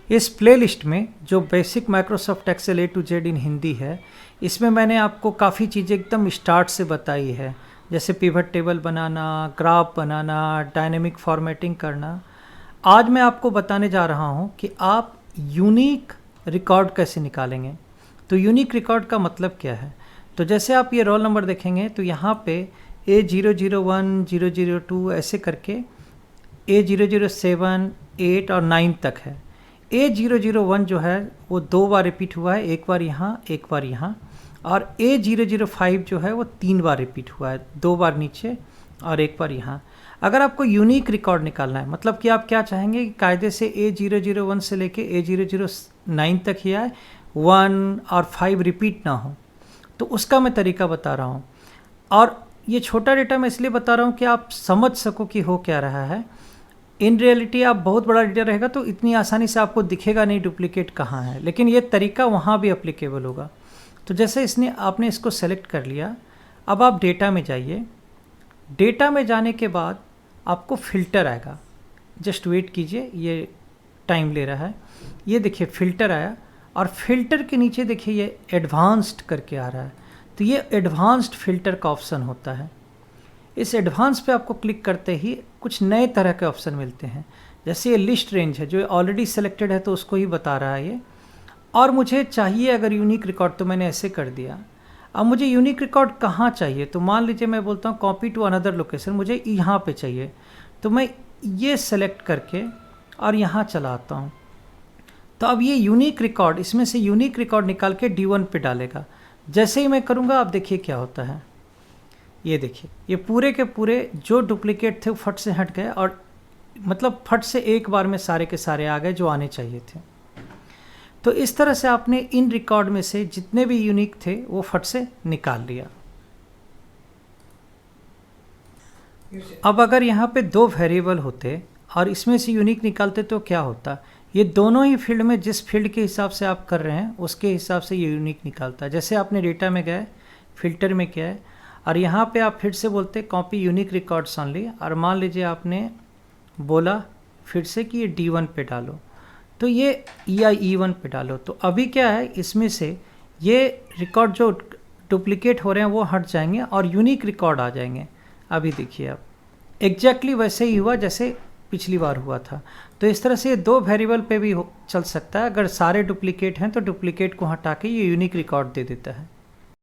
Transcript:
इस प्लेलिस्ट में जो basic Microsoft Excel A to Z in Hindi है, इसमें मैंने आपको काफ़ी चीज़ें एकदम स्टार्ट से बताई है, जैसे पिवट टेबल बनाना, ग्राफ बनाना, डायनेमिक फॉर्मेटिंग करना। आज मैं आपको बताने जा रहा हूँ कि आप यूनिक रिकॉर्ड कैसे निकालेंगे। तो यूनिक रिकॉर्ड का मतलब क्या है? तो जैसे आप ये रोल नंबर देखेंगे तो यहाँ पे A001, 002 ऐसे करके A007, 8 और 9 तक है। A001 जो है वो 2 बार रिपीट हुआ है, एक बार यहाँ एक बार यहाँ, और A005 जो है वो 3 बार रिपीट हुआ है, 2 बार नीचे और एक बार यहाँ। अगर आपको यूनिक रिकॉर्ड निकालना है, मतलब कि आप क्या चाहेंगे कि कायदे से A001 से लेके A009 तक ही आए, 1 और 5 रिपीट ना हो, तो उसका मैं तरीका बता रहा हूँ। और ये छोटा डेटा मैं इसलिए बता रहा हूँ कि आप समझ सको कि हो क्या रहा है। इन रियलिटी आप बहुत बड़ा डेटा रहेगा तो इतनी आसानी से आपको दिखेगा नहीं डुप्लीकेट कहाँ है, लेकिन ये तरीका वहाँ भी अप्लीकेबल होगा। तो जैसे आपने इसको सेलेक्ट कर लिया, अब आप डेटा में जाइए। डेटा में जाने के बाद आपको फ़िल्टर आएगा, जस्ट वेट कीजिए, ये टाइम ले रहा है। ये देखिए फ़िल्टर आया, और फिल्टर के नीचे देखिए ये एडवांस्ड करके आ रहा है, तो ये एडवांस्ड फ़िल्टर का ऑप्शन होता है। इस एडवांस पे आपको क्लिक करते ही कुछ नए तरह के ऑप्शन मिलते हैं, जैसे ये लिस्ट रेंज है जो ऑलरेडी सेलेक्टेड है तो उसको ही बता रहा है ये। और मुझे चाहिए अगर यूनिक रिकॉर्ड, तो मैंने ऐसे कर दिया। अब मुझे यूनिक रिकॉर्ड कहाँ चाहिए, तो मान लीजिए मैं बोलता हूँ कॉपी टू अनदर लोकेशन, मुझे यहाँ पे चाहिए, तो मैं ये सेलेक्ट करके और यहाँ चला आता हूँ। तो अब ये यूनिक रिकॉर्ड, इसमें से यूनिक रिकॉर्ड निकाल के D1 पे डालेगा। जैसे ही मैं करूँगा आप देखिए क्या होता है। ये देखिए ये पूरे के पूरे जो डुप्लीकेट थे वो फट से हट गए, और मतलब फट से एक बार में सारे के सारे आ गए जो आने चाहिए थे। तो इस तरह से आपने इन रिकॉर्ड में से जितने भी यूनिक थे वो फट से निकाल लिया। अब अगर यहाँ पे 2 वेरिएबल होते और इसमें से यूनिक निकालते तो क्या होता? ये दोनों ही फील्ड में जिस फील्ड के हिसाब से आप कर रहे हैं उसके हिसाब से ये यूनिक निकालता है। जैसे आपने डेटा में गए, फिल्टर में क्या है, और यहाँ पे आप फिर से बोलते कॉपी यूनिक रिकॉर्ड्स ऑनली, और मान लीजिए आपने बोला फिर से कि ये D1 पे डालो, तो ये या E1 पे डालो। तो अभी क्या है, इसमें से ये रिकॉर्ड जो डुप्लीकेट हो रहे हैं वो हट जाएंगे और यूनिक रिकॉर्ड आ जाएंगे। अभी देखिए आप एग्जैक्टली वैसे ही हुआ जैसे पिछली बार हुआ था। तो इस तरह से ये 2 वेरिएबल पे भी चल सकता है। अगर सारे डुप्लीकेट हैं तो डुप्लीकेट को हटा के ये यूनिक रिकॉर्ड दे देता है।